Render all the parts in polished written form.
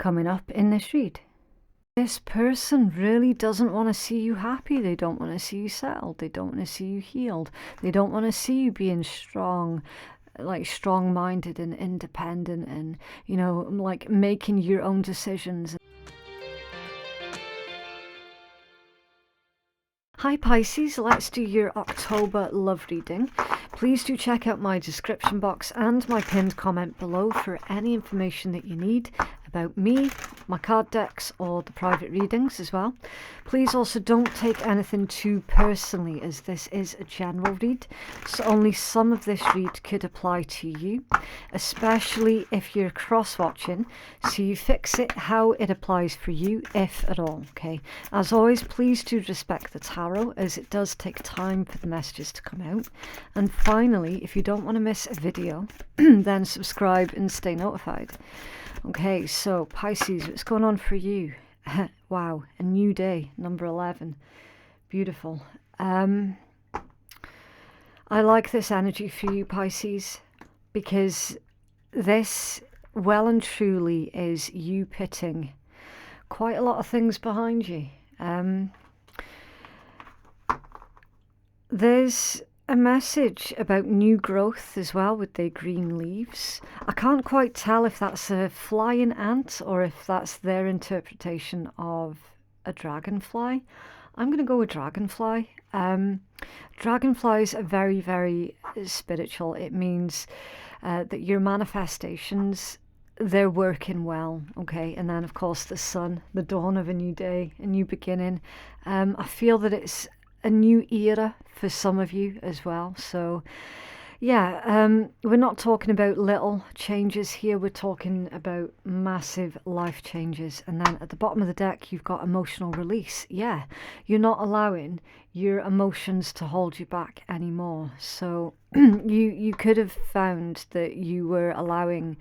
coming up in this read. This person really doesn't want to see you happy. They don't want to see you settled. They don't want to see you healed. They don't want to see you being strong, like strong-minded and independent and, you know, like making your own decisions. Hi Pisces, let's do your October love reading. Please do check out my description box and my pinned comment below for any information that you need about me, my card decks, or the private readings as well. Please also don't take anything too personally, as this is a general read, so only some of this read could apply to you, especially if you're cross-watching, so you fix it how it applies for you, if at all, okay? As always, please do respect the tarot, as it does take time for the messages to come out. And finally, if you don't want to miss a video, then subscribe and stay notified. Okay, so Pisces, what's going on for you? Wow, a new day, number 11. Beautiful. I like this energy for you, Pisces, because this well and truly is you pitting quite a lot of things behind you. There's a message about new growth as well with the green leaves. I can't quite tell if that's a flying ant or if that's their interpretation of a dragonfly. I'm going to go with dragonfly. Dragonflies are very, very spiritual. It means that your manifestations, they're working well, okay? And then, of course, the sun, the dawn of a new day, a new beginning. I feel that it's a new era for some of you as well. So yeah, we're not talking about little changes here, we're talking about massive life changes. And then at the bottom of the deck you've got emotional release. Yeah, you're not allowing your emotions to hold you back anymore. So you could have found that you were allowing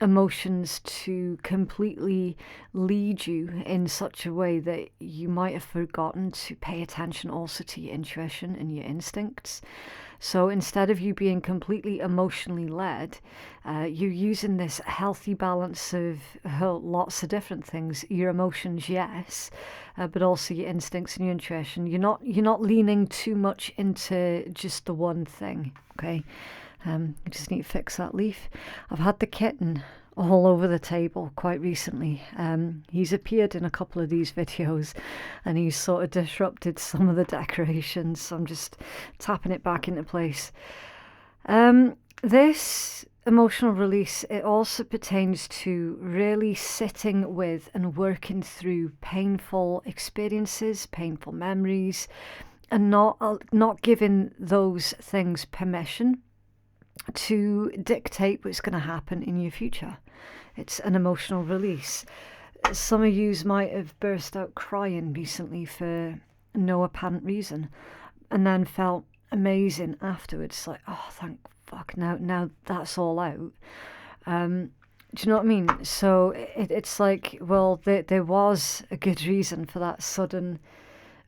emotions to completely lead you in such a way that you might have forgotten to pay attention also to your intuition and your instincts. So instead of you being completely emotionally led, you're using this healthy balance of lots of different things. Your emotions, yes, but also your instincts and your intuition. You're not leaning too much into just the one thing, okay? I just need to fix that leaf. I've had the kitten all over the table quite recently. He's appeared in a couple of these videos and he's sort of disrupted some of the decorations, so I'm just tapping it back into place. This emotional release, it also pertains to really sitting with and working through painful experiences, painful memories, and not giving those things permission to dictate what's going to happen in your future. It's an emotional release. Some of you might have burst out crying recently for no apparent reason and then felt amazing afterwards, like, oh thank fuck, now that's all out. Do you know what I mean? So it's like, well, there was a good reason for that sudden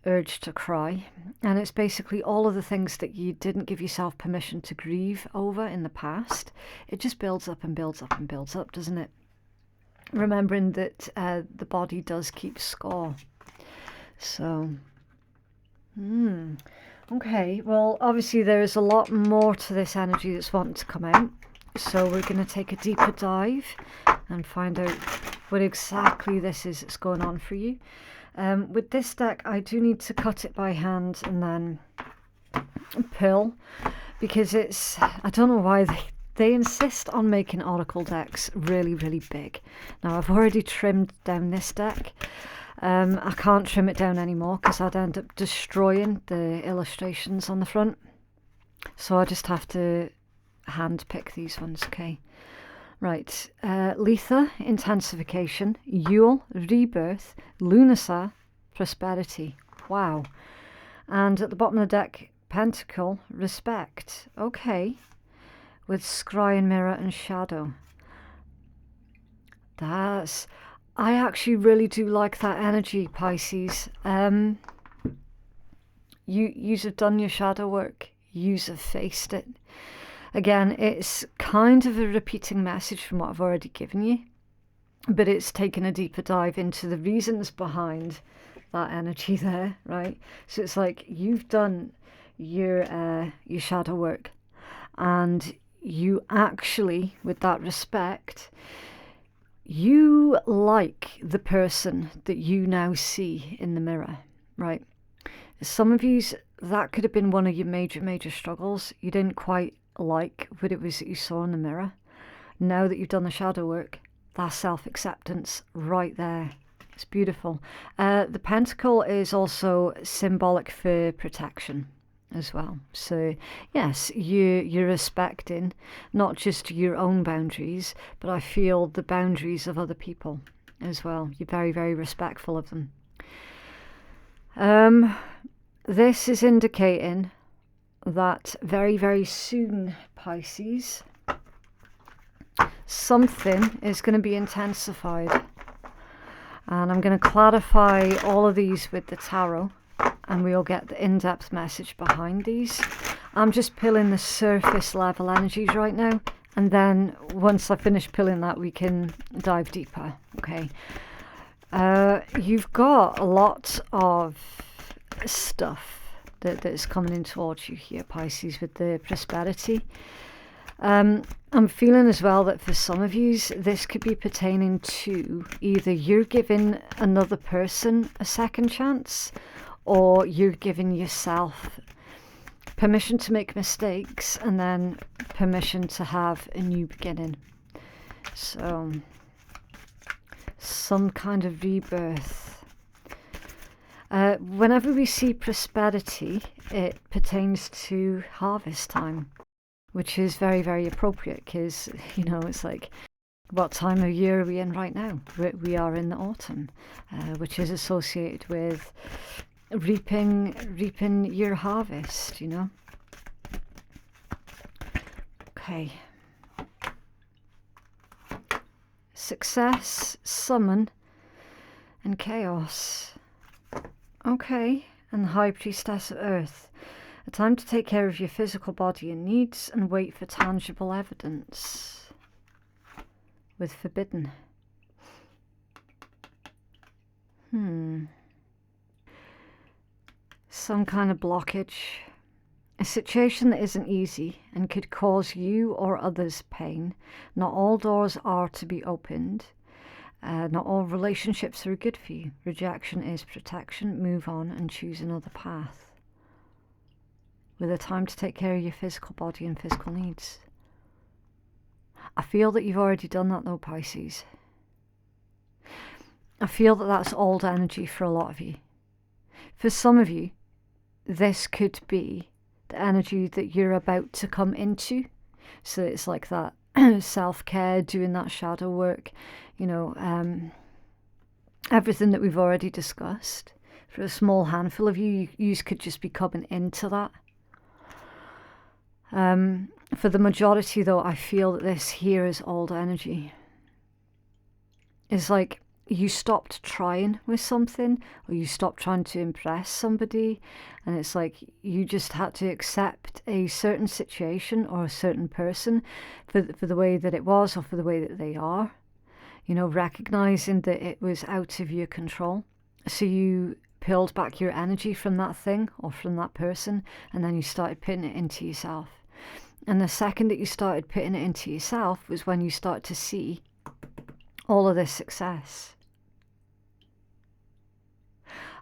urge to cry, and it's basically all of the things that you didn't give yourself permission to grieve over in the past. It just builds up and builds up and builds up, doesn't it? Remembering that the body does keep score. So okay, well obviously there is a lot more to this energy that's wanting to come out, so we're going to take a deeper dive and find out what exactly this is that's going on for you. With this deck, I do need to cut it by hand and then pull, because it's, I don't know why they insist on making oracle decks really, really big. Now, I've already trimmed down this deck. I can't trim it down anymore because I'd end up destroying the illustrations on the front. So I just have to hand pick these ones, okay? Right, Letha, intensification, Yule, rebirth, Lunasa, prosperity. Wow. And at the bottom of the deck, Pentacle, respect. Okay. With scry and mirror and shadow. I actually really do like that energy, Pisces. You have done your shadow work. You have faced it. Again, it's kind of a repeating message from what I've already given you. but it's taken a deeper dive into the reasons behind that energy there, right? So it's like you've done your shadow work, and you actually, with that respect, you like the person that you now see in the mirror, right? Some of you, that could have been one of your major struggles. You didn't quite like what it was that you saw in the mirror. Now that you've done the shadow work, that's self-acceptance right there. It's beautiful. The pentacle is also symbolic for protection as well. So yes, you're respecting not just your own boundaries, but I feel the boundaries of other people as well. You're very respectful of them. This is indicating that very soon, Pisces, something is going to be intensified. And I'm going to clarify all of these with the tarot, and we'll get the in-depth message behind these. I'm just pulling the surface level energies right now, and then once I finish pulling that, we can dive deeper. Okay. You've got a lot of stuff that is coming in towards you here, Pisces, with the prosperity. I'm feeling as well that for some of you, this could be pertaining to either you're giving another person a second chance, or you're giving yourself permission to make mistakes and then permission to have a new beginning. So, some kind of rebirth. Whenever we see prosperity, it pertains to harvest time, which is very appropriate because, you know, it's like, what time of year are we in right now? We are in the autumn, which is associated with reaping your harvest, you know. Okay. Success, summon, and chaos. Okay, and the High Priestess of Earth. A time to take care of your physical body and needs and wait for tangible evidence. With forbidden. Some kind of blockage. A situation that isn't easy and could cause you or others pain. Not all doors are to be opened. Not all relationships are good for you. Rejection is protection. Move on and choose another path. With a time to take care of your physical body and physical needs. I feel that you've already done that though, Pisces. I feel that that's old energy for a lot of you. For some of you, this could be the energy that you're about to come into. So it's like that self-care, doing that shadow work, you know, everything that we've already discussed. For a small handful of you, you could just be coming into that. For the majority though, I feel that this here is old energy. It's like you stopped trying with something, or you stopped trying to impress somebody, and it's like you just had to accept a certain situation or a certain person for the way that it was, or for the way that they are, you know, recognizing that it was out of your control. So you pulled back your energy from that thing or from that person, and then you started putting it into yourself. And the second that you started putting it into yourself was when you start to see all of this success.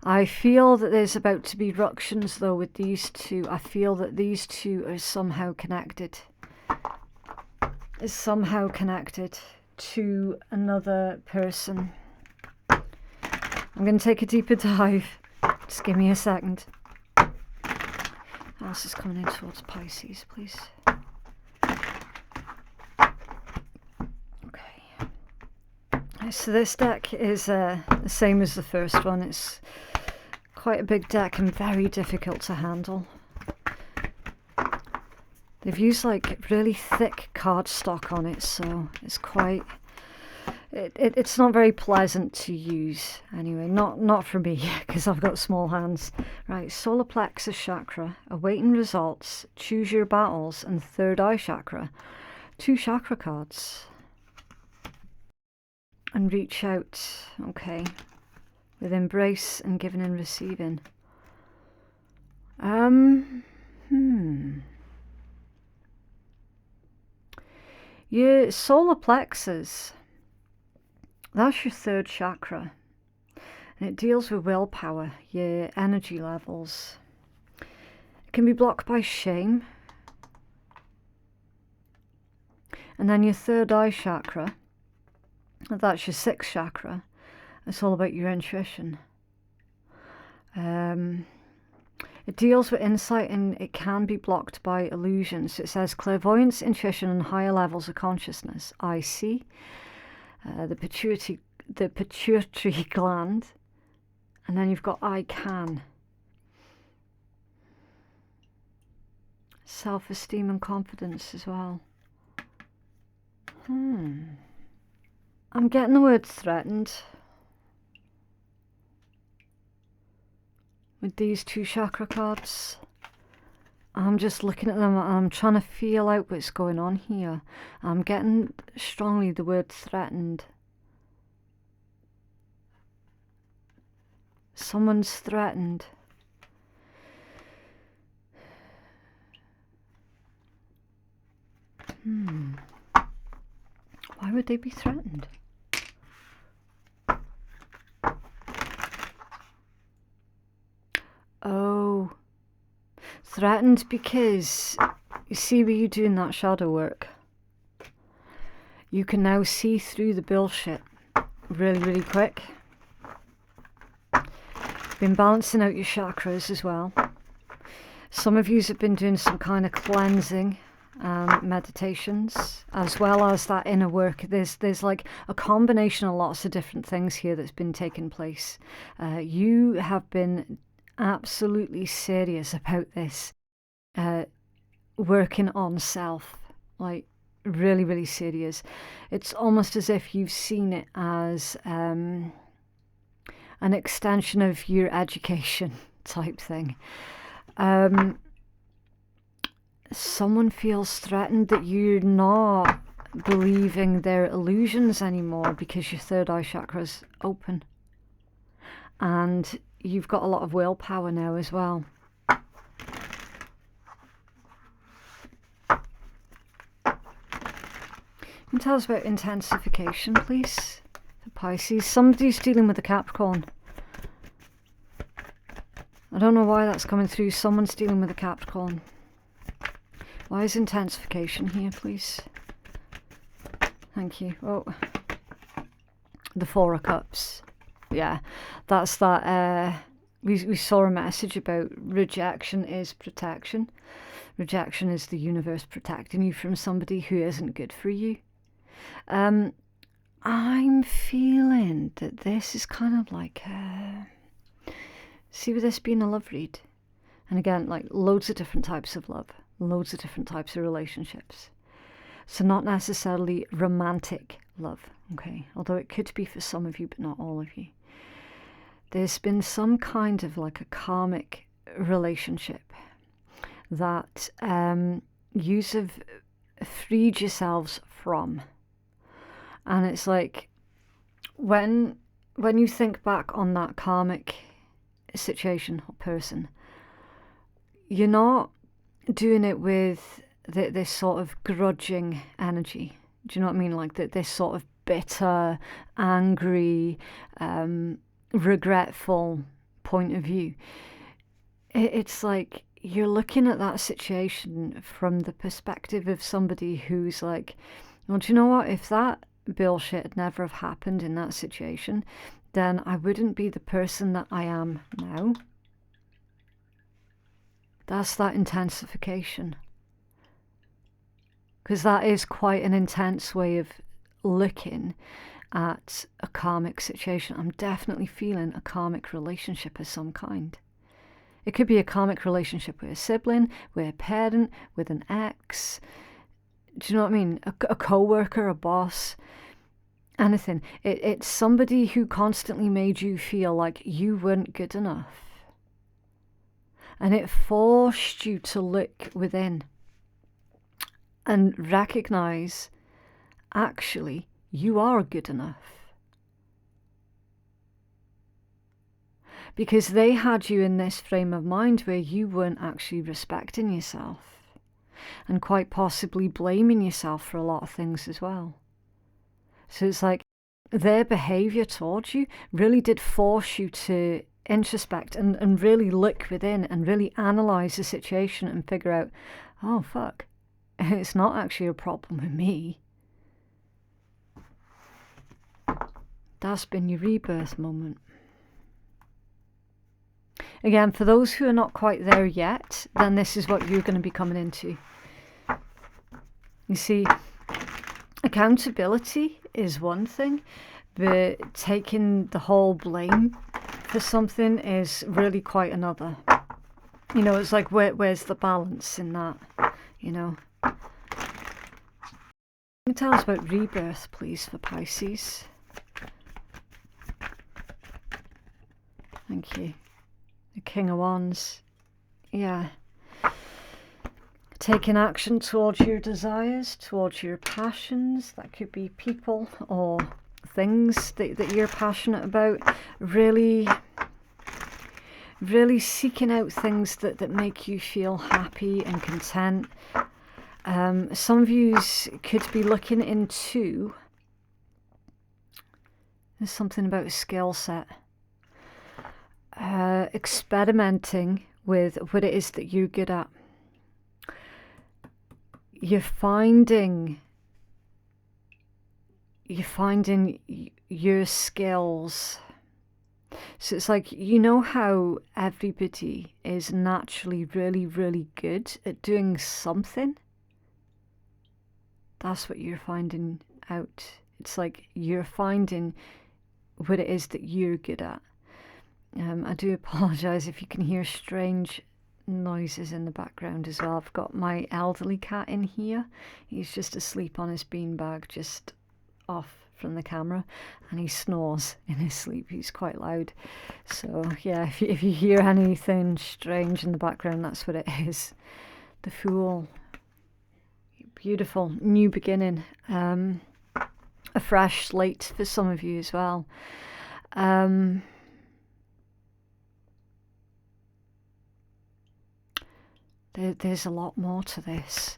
I feel that there's about to be ructions though with these two. I feel that these two are somehow connected. Is somehow connected to another person. I'm going to take a deeper dive. Just give me a second. What else is coming in towards Pisces, please? Okay. So this deck is the same as the first one. It's quite a big deck and very difficult to handle. They've used like really thick cardstock on it, so it's quite... It's not very pleasant to use anyway, not for me, because I've got small hands. Right, solar plexus chakra, awaiting results, choose your battles, and third eye chakra. 2 chakra cards. and reach out, okay, with embrace and giving and receiving. Your solar plexus, that's your third chakra, and it deals with willpower, your energy levels. It can be blocked by shame. And then your third eye chakra, that's your sixth chakra. It's all about your intuition. It deals with insight, and it can be blocked by illusions. It says clairvoyance, intuition, and higher levels of consciousness. I see. The pituitary gland. And then you've got I can. Self-esteem and confidence as well. I'm getting the word threatened with these two chakra cards. I'm just looking at them and I'm trying to feel out what's going on here. I'm getting strongly the word threatened. Someone's threatened. Why would they be threatened? Oh, threatened because you see where you're doing that shadow work. You can now see through the bullshit really, really quick. Been balancing out your chakras as well. Some of you have been doing some kind of cleansing meditations, as well as that inner work. There's like a combination of lots of different things here that's been taking place. You have been absolutely serious about this, working on self, like really, really serious. It's almost as if you've seen it as an extension of your education type thing. Someone feels threatened that you're not believing their illusions anymore because your third eye chakra's open. And you've got a lot of willpower now as well. Can you tell us about intensification, please? The Pisces. Somebody's dealing with a Capricorn. I don't know why that's coming through. Someone's dealing with a Capricorn. Why is intensification here, please? Thank you. Oh, the Four of Cups. Yeah, that's that. We saw a message about rejection is protection. Rejection is the universe protecting you from somebody who isn't good for you. I'm feeling that this is kind of like... see with this being a love read. And again, like loads of different types of love. Loads of different types of relationships. So not necessarily romantic love, okay? Although it could be for some of you, but not all of you. There's been some kind of like a karmic relationship that you have freed yourselves from. And it's like when you think back on that karmic situation or person, you're not doing it with this sort of grudging energy. Do you know what I mean? Like this sort of bitter, angry, regretful point of view. It's like you're looking at that situation from the perspective of somebody who's like, well, do you know what? If that bullshit had never have happened in that situation, then I wouldn't be the person that I am now. That's that intensification. Because that is quite an intense way of looking at a karmic situation. I'm definitely feeling a karmic relationship of some kind. It could be a karmic relationship with a sibling, with a parent, with an ex. Do you know what I mean? A co-worker, a boss, anything. It's somebody who constantly made you feel like you weren't good enough. And it forced you to look within and recognize, actually, you are good enough. because they had you in this frame of mind where you weren't actually respecting yourself, and quite possibly blaming yourself for a lot of things as well. So it's like their behavior towards you really did force you to introspect and really look within and really analyze the situation and figure out, oh fuck, it's not actually a problem with me. That's been your rebirth moment. Again, for those who are not quite there yet, then this is what you're going to be coming into. You see, accountability is one thing, but taking the whole blame for something is really quite another. You know, it's like, where's the balance in that, you know? Can you tell us about rebirth, please, for Pisces? Thank you. The King of Wands. Yeah. Taking action towards your desires, towards your passions. That could be people or things that you're passionate about. Really seeking out things that make you feel happy and content. Some of you could be looking into, there's something about a skill set. Experimenting with what it is that you're good at. You're finding your skills. So it's like, you know how everybody is naturally really, really good at doing something? That's what you're finding out. It's like you're finding what it is that you're good at. I do apologise if you can hear strange noises in the background as well. I've got my elderly cat in here. He's just asleep on his beanbag, just off from the camera, and he snores in his sleep. He's quite loud. So yeah, if you hear anything strange in the background, that's what it is. The Fool. Beautiful new beginning. A fresh slate for some of you as well. There's a lot more to this.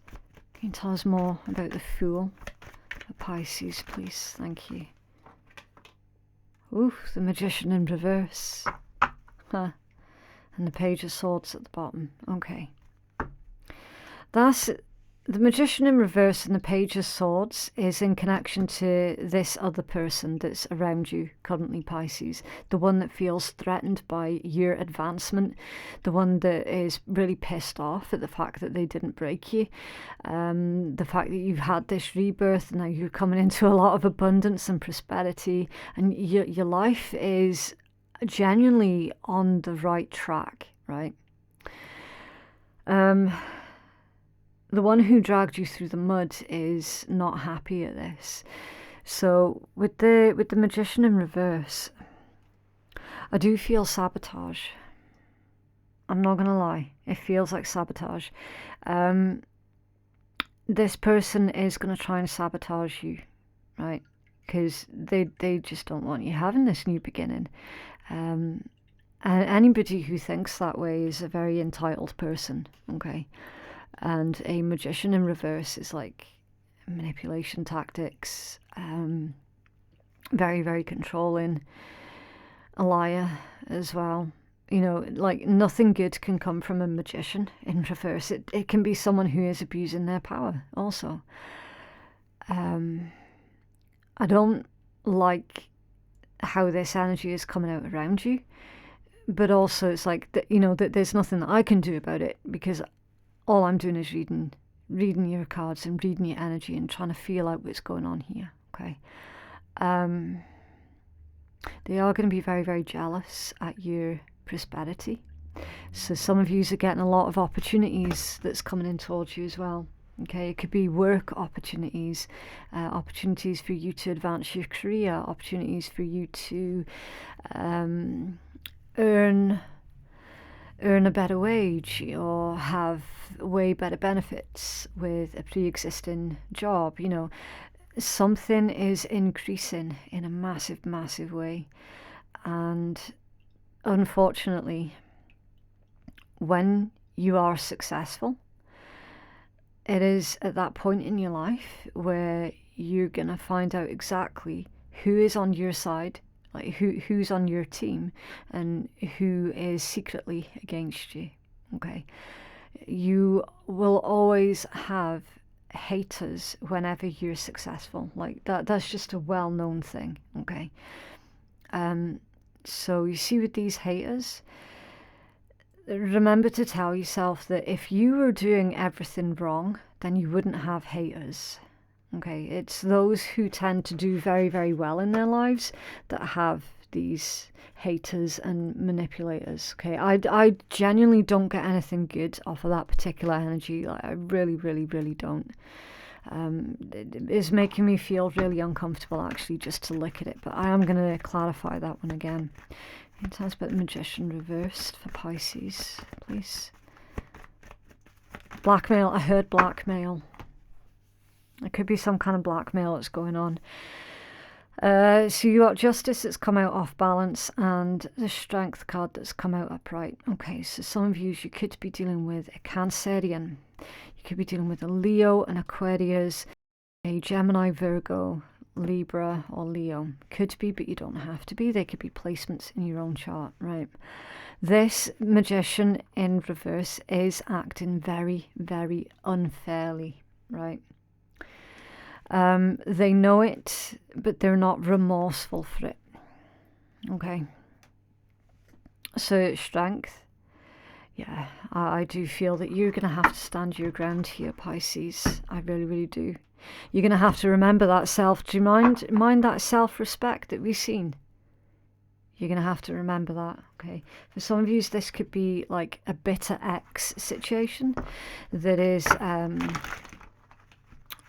Can you tell us more about the Fool? The Pisces, please. Thank you. Ooh, the Magician in reverse. Huh. And the Page of Swords at the bottom. Okay. That's the Magician in reverse and the Page of Swords is in connection to this other person that's around you currently, Pisces. The one that feels threatened by your advancement. The one that is really pissed off at the fact that they didn't break you. The fact that you've had this rebirth and now you're coming into a lot of abundance and prosperity. And your life is genuinely on the right track, right? The one who dragged you through the mud is not happy at this. So with the Magician in reverse, I do feel sabotage. I'm not gonna lie, it feels like sabotage. This person is gonna try and sabotage you, right? Because they just don't want you having this new beginning. And anybody who thinks that way is a very entitled person, okay? And a Magician in reverse is like manipulation tactics, very, very controlling, a liar as well. You know, like nothing good can come from a magician in reverse. It can be someone who is abusing their power also. I don't like how this energy is coming out around you, but also it's like, you know, that there's nothing that I can do about it, because all I'm doing is reading your cards and reading your energy and trying to feel out what's going on here, okay? They are going to be very, very jealous at your prosperity. So some of you are getting a lot of opportunities that's coming in towards you as well, okay? It could be work opportunities, opportunities for you to advance your career, opportunities for you to earn a better wage or have way better benefits with a pre-existing job. You know, something is increasing in a massive, massive way. And unfortunately, when you are successful, it is at that point in your life where you're going to find out exactly who is on your side, like who's on your team, and who is secretly against you. Okay, you will always have haters whenever you're successful. Like that's just a well-known thing. Okay, so you see with these haters, remember to tell yourself that if you were doing everything wrong, then you wouldn't have haters. Okay, it's those who tend to do very, very well in their lives that have these haters and manipulators. Okay, I genuinely don't get anything good off of that particular energy. Like, I really, really, really don't. It is making me feel really uncomfortable actually just to look at it, but I am going to clarify that one again. It tells about the Magician reversed for Pisces, please. Blackmail, I heard blackmail. It could be some kind of blackmail that's going on. So you got Justice that's come out off balance, and the Strength card that's come out upright. Okay, so some of you could be dealing with a Cancerian. You could be dealing with a Leo, an Aquarius, a Gemini, Virgo, Libra, or Leo. Could be, but you don't have to be. They could be placements in your own chart, right? This Magician in reverse is acting very, very unfairly, right? They know it, but they're not remorseful for it. Okay. So Strength. Yeah, I do feel that you're going to have to stand your ground here, Pisces. I really, really do. You're going to have to remember that do you mind that self-respect that we've seen? You're going to have to remember that, okay? For some of you, this could be like a bitter ex situation that is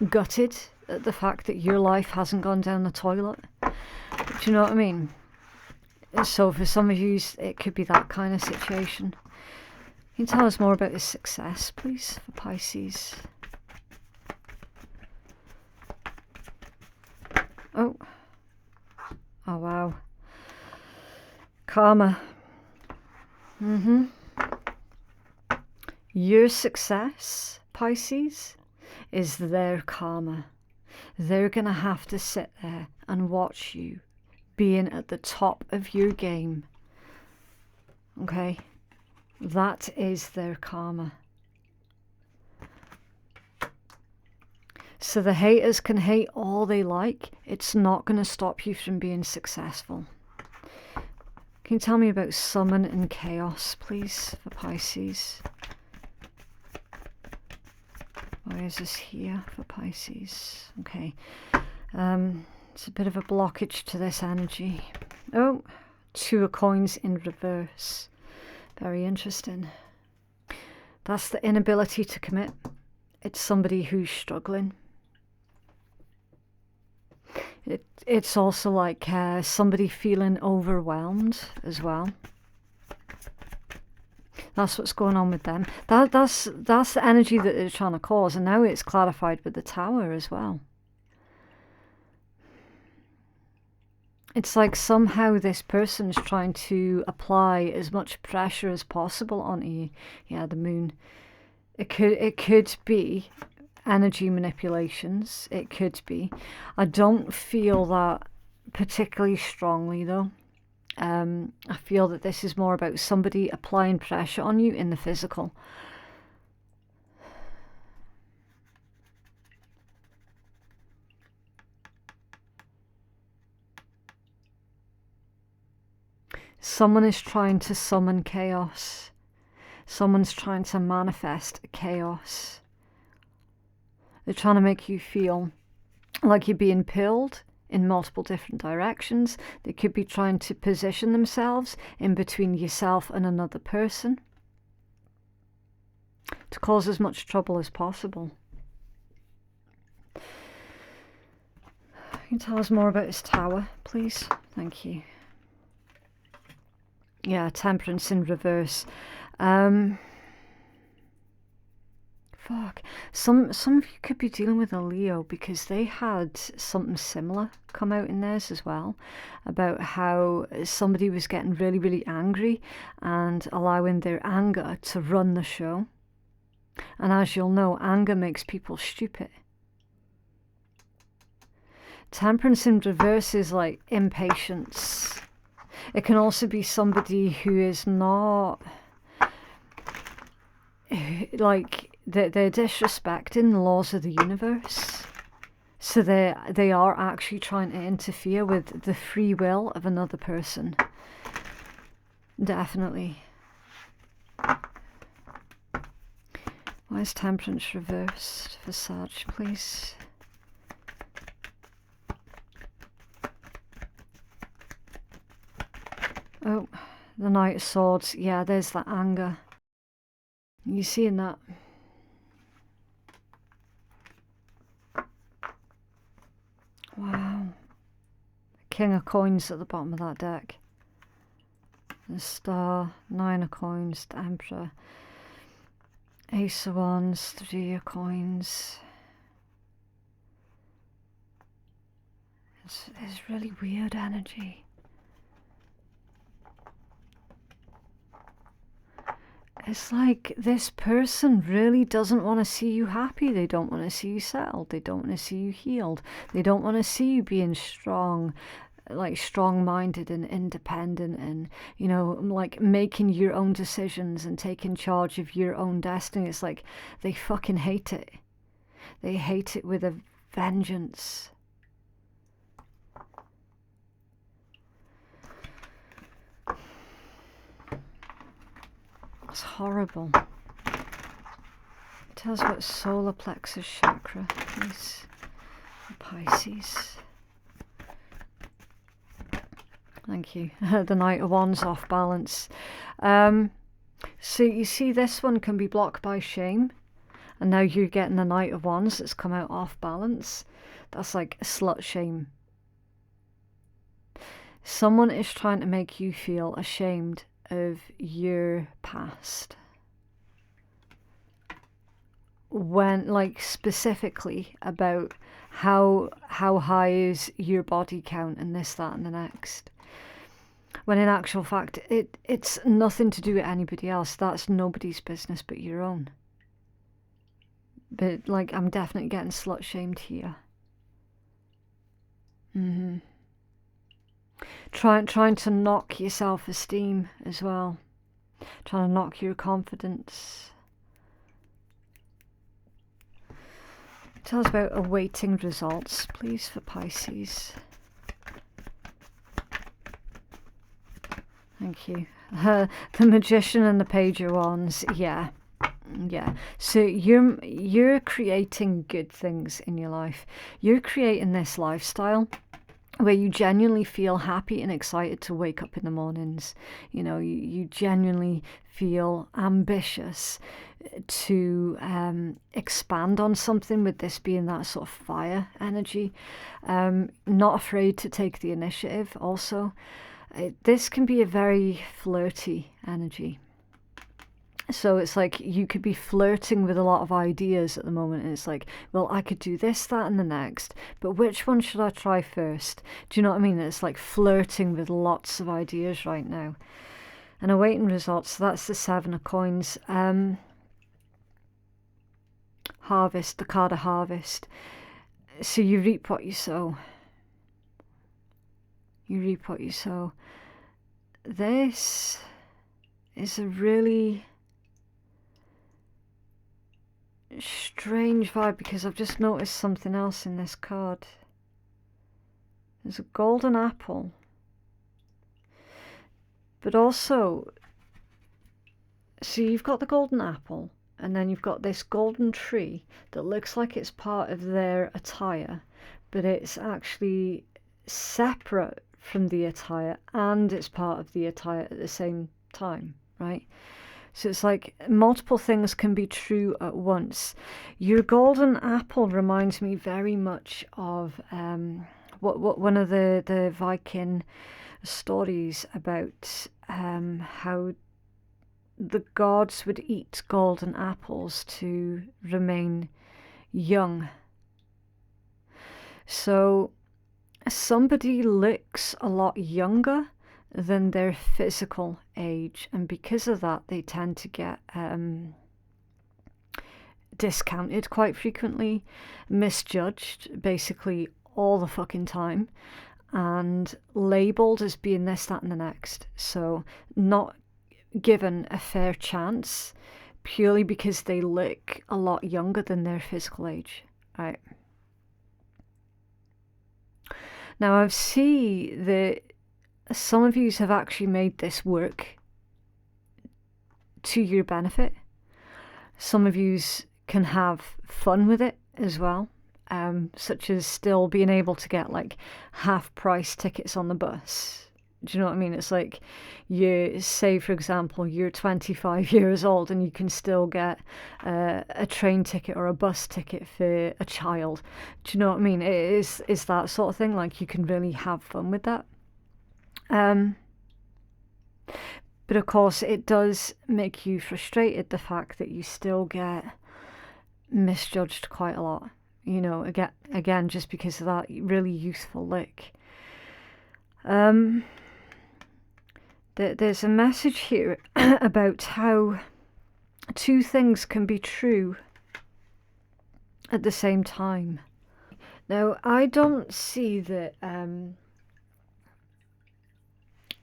gutted at the fact that your life hasn't gone down the toilet. Do you know what I mean? So for some of you, it could be that kind of situation. Can you tell us more about his success, please, for Pisces? Oh wow. Karma. Your success, Pisces, is their karma. They're going to have to sit there and watch you being at the top of your game. Okay? That is their karma. So the haters can hate all they like. It's not going to stop you from being successful. Can you tell me about summon and chaos, please, for Pisces? Why is this here for Pisces? Okay. It's a bit of a blockage to this energy. Oh, 2 of coins in reverse. Very interesting. That's the inability to commit. It's somebody who's struggling. It's also like somebody feeling overwhelmed as well. That's what's going on with them. That's the energy that they're trying to cause, and now it's clarified with the Tower as well. It's like somehow this person's trying to apply as much pressure as possible onto you. Yeah, the Moon. It could be energy manipulations. It could be. I don't feel that particularly strongly though. I feel that this is more about somebody applying pressure on you in the physical. Someone is trying to summon chaos. Someone's trying to manifest chaos. They're trying to make you feel like you're being pulled in multiple different directions. They could be trying to position themselves in between yourself and another person to cause as much trouble as possible. Can you tell us more about his Tower, please? Thank you. Yeah, Temperance in reverse. Fuck. Some of you could be dealing with a Leo, because they had something similar come out in theirs as well, about how somebody was getting really, really angry and allowing their anger to run the show. And as you'll know, anger makes people stupid. Temperance in reverse is like impatience. It can also be somebody who is not, like, they're disrespecting the laws of the universe. So they are actually trying to interfere with the free will of another person. Definitely. Why is temperance reversed for Sag, please? Oh, the Knight of Swords. Yeah, there's that anger. You seeing that? Wow. King of Coins at the bottom of that deck. The Star, Nine of Coins, the Emperor, Ace of Wands, Three of Coins. It's really weird energy. It's like this person really doesn't want to see you happy. They don't want to see you settled. They don't want to see you healed. They don't want to see you being strong, like strong-minded and independent, and, you know, like making your own decisions and taking charge of your own destiny. It's like they fucking hate it. They hate it with a vengeance. It's horrible. Tell us about solar plexus chakra, please. Pisces. Thank you. The Knight of Wands off balance. So you see, this one can be blocked by shame, and now you're getting the Knight of Wands that's come out off balance. That's like slut shame. Someone is trying to make you feel ashamed of your past, when, like, specifically about how high is your body count and this, that and the next, when in actual fact it's nothing to do with anybody else. That's nobody's business but your own. But, like, I'm definitely getting slut shamed here. Trying to knock your self-esteem as well. Trying to knock your confidence. Tell us about awaiting results, please, for Pisces. Thank you. The Magician and the Page of Wands. Yeah. So you're creating good things in your life. You're creating this lifestyle where you genuinely feel happy and excited to wake up in the mornings. You know, you genuinely feel ambitious to expand on something, with this being that sort of fire energy. Not afraid to take the initiative also. This can be a very flirty energy. So it's like you could be flirting with a lot of ideas at the moment, and it's like, well, I could do this, that and the next, but which one should I try first? Do you know what I mean? It's like flirting with lots of ideas right now. And awaiting results, so that's the Seven of Coins. Harvest, the card of harvest. So you reap what you sow. You reap what you sow. This is a really strange vibe, because I've just noticed something else in this card. There's a golden apple, but also, so you've got the golden apple, and then you've got this golden tree that looks like it's part of their attire, but it's actually separate from the attire, and it's part of the attire at the same time, right? So it's like multiple things can be true at once. Your golden apple reminds me very much of what one of the Viking stories about how the gods would eat golden apples to remain young. So somebody looks a lot younger than their physical age, and because of that they tend to get discounted quite frequently, misjudged basically all the fucking time, and labelled as being this, that and the next. So not given a fair chance purely because they look a lot younger than their physical age, right? Now I see that some of you have actually made this work to your benefit. Some of you can have fun with it as well, such as still being able to get like half price tickets on the bus. Do you know what I mean? It's like, you say, for example, you're 25 years old and you can still get a train ticket or a bus ticket for a child. Do you know what I mean? It is that sort of thing. Like, you can really have fun with that. But of course, it does make you frustrated, the fact that you still get misjudged quite a lot. You know, again, just because of that really youthful look. There's a message here about how two things can be true at the same time. Now, I don't see that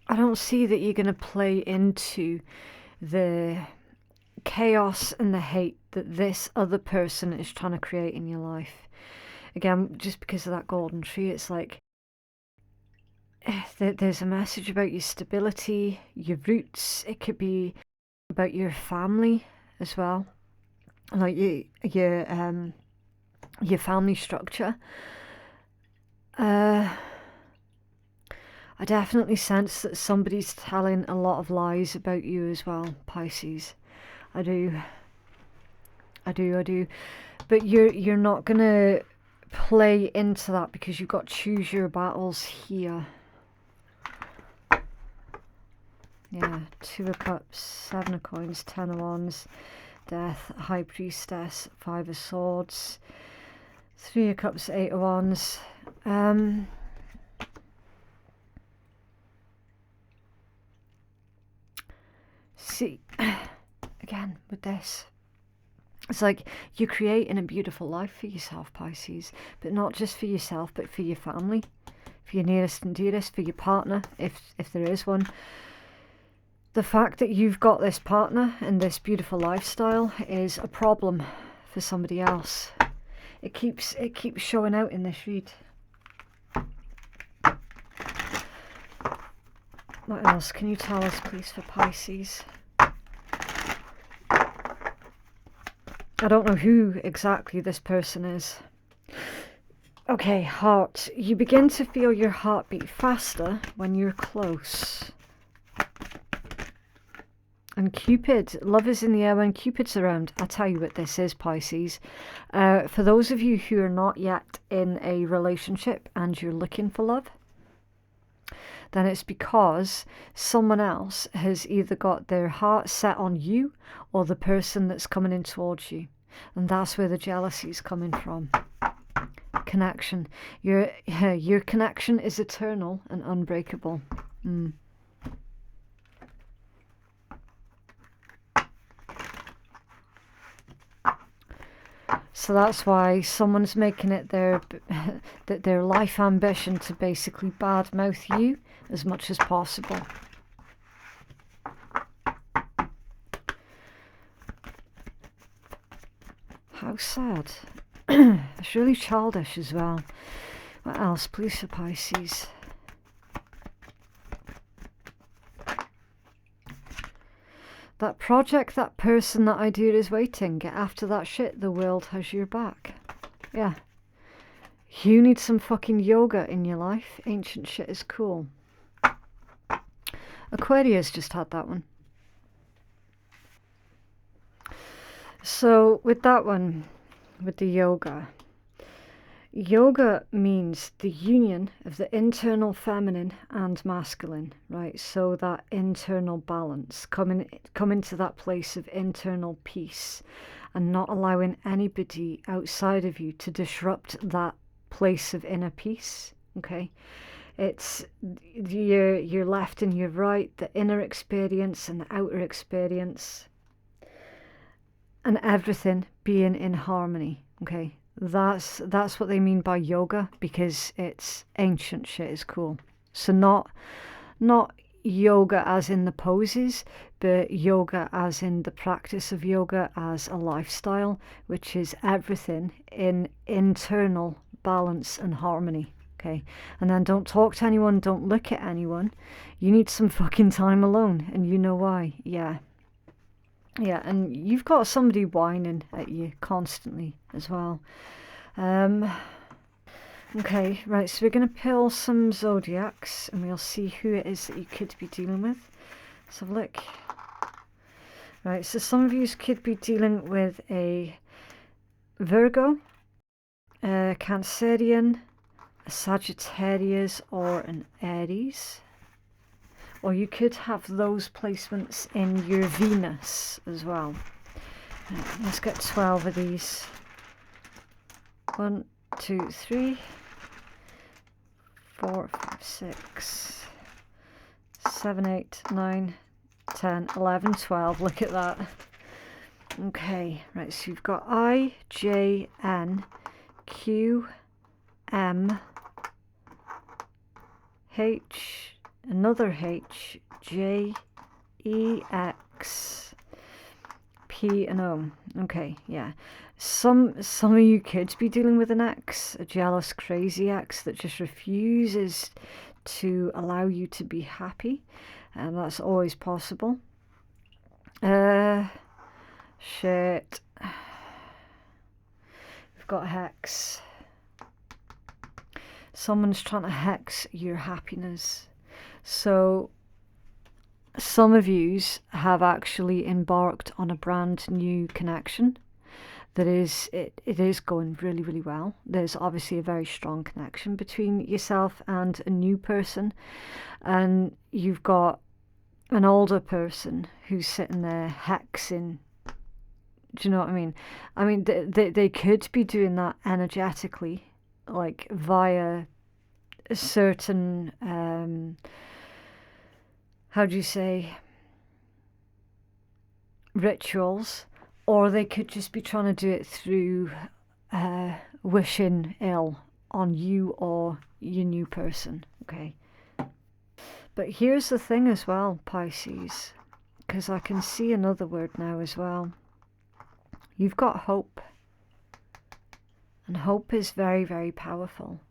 you're going to play into the chaos and the hate that this other person is trying to create in your life. Again, just because of that golden tree, it's like, there's a message about your stability, your roots. It could be about your family as well, like your family structure. I definitely sense that somebody's telling a lot of lies about you as well, Pisces. I do. But you're not gonna play into that because you've got choose your battles here. Yeah, 2 of Cups, 7 of Coins, 10 of Wands, Death, High Priestess, 5 of Swords, 3 of Cups, 8 of Wands. See, again, with this, it's like you're creating a beautiful life for yourself, Pisces, but not just for yourself, but for your family, for your nearest and dearest, for your partner, if there is one. The fact that you've got this partner and this beautiful lifestyle is a problem for somebody else. It keeps showing out in this read. What else can you tell us, please, for Pisces? I don't know who exactly this person is. Okay, heart. You begin to feel your heartbeat faster when you're close. And Cupid, love is in the air when Cupid's around. I'll tell you what this is, Pisces. For those of you who are not yet in a relationship and you're looking for love, then it's because someone else has either got their heart set on you or the person that's coming in towards you. And that's where the jealousy is coming from. Connection. Your connection is eternal and unbreakable. So that's why someone's making it their life ambition to basically badmouth you as much as possible. How sad. It's really childish as well. What else, please, for Pisces? That project, that person, that idea is waiting. Get after that shit. The world has your back. Yeah. You need some fucking yoga in your life. Ancient shit is cool. Aquarius just had that one. So with that one, with the yoga, Yoga means the union of the internal feminine and masculine, right? So that internal balance, coming to that place of internal peace and not allowing anybody outside of you to disrupt that place of inner peace, okay? It's your left and your right, the inner experience and the outer experience, and everything being in harmony, okay? That's what they mean by yoga, because it's ancient shit is cool. So not yoga as in the poses, but yoga as in the practice of yoga as a lifestyle, which is everything in internal balance and harmony. Okay, and then don't talk to anyone, don't look at anyone. You need some fucking time alone, and you know why. Yeah, and you've got somebody whining at you constantly as well. Okay, right, so we're going to pull some zodiacs and we'll see who it is that you could be dealing with. Let's have a look. Right, so some of you could be dealing with a Virgo, a Cancerian, a Sagittarius, or an Aries. Or you could have those placements in your Venus as well. Right, let's get 12 of these. 1, 2, 3, 4, 5, 6, 7, 8, 9, 10, 11, 12. Look at that. Okay, right, so you've got I, J, N, Q, M, H, another H, J, E, X, P, and O. Okay, yeah. Some of you could be dealing with an ex, a jealous, crazy ex that just refuses to allow you to be happy, and that's always possible. Shit. We've got hex. Someone's trying to hex your happiness. So some of yous have actually embarked on a brand new connection. That is, it is going really, really well. There's obviously a very strong connection between yourself and a new person, and you've got an older person who's sitting there hexing. Do you know what I mean? I mean, they could be doing that energetically, like via a certain, how do you say, rituals. Or they could just be trying to do it through wishing ill on you or your new person, okay? But here's the thing as well, Pisces, because I can see another word now as well. You've got hope. And hope is very, very powerful.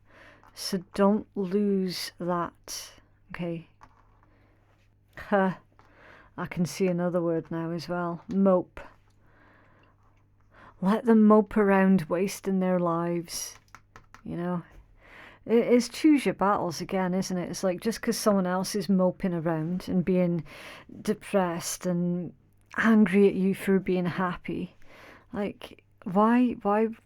So don't lose that, okay? I can see another word now as well, mope. Let them mope around wasting their lives, you know. It is choose your battles again, isn't it? It's like just because someone else is moping around and being depressed and angry at you for being happy, like why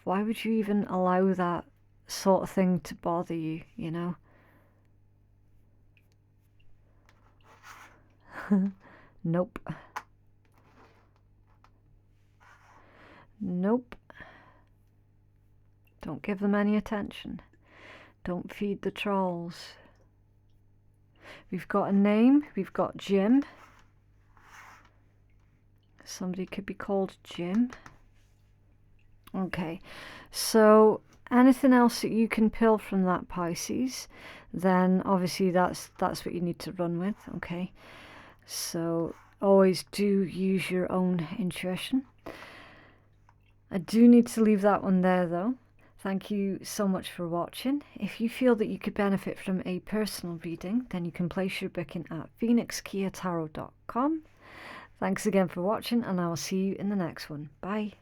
would you even allow that sort of thing to bother you, you know? Nope. Nope. Don't give them any attention. Don't feed the trolls. We've got a name. We've got Jim. Somebody could be called Jim. Okay. So anything else that you can pull from that, Pisces, then obviously that's what you need to run with, okay? So always do use your own intuition. I do need to leave that one there though. Thank you so much for watching. If you feel that you could benefit from a personal reading, then you can place your booking at phoenixkeiatarot.com. Thanks again for watching, and I will see you in the next one. Bye.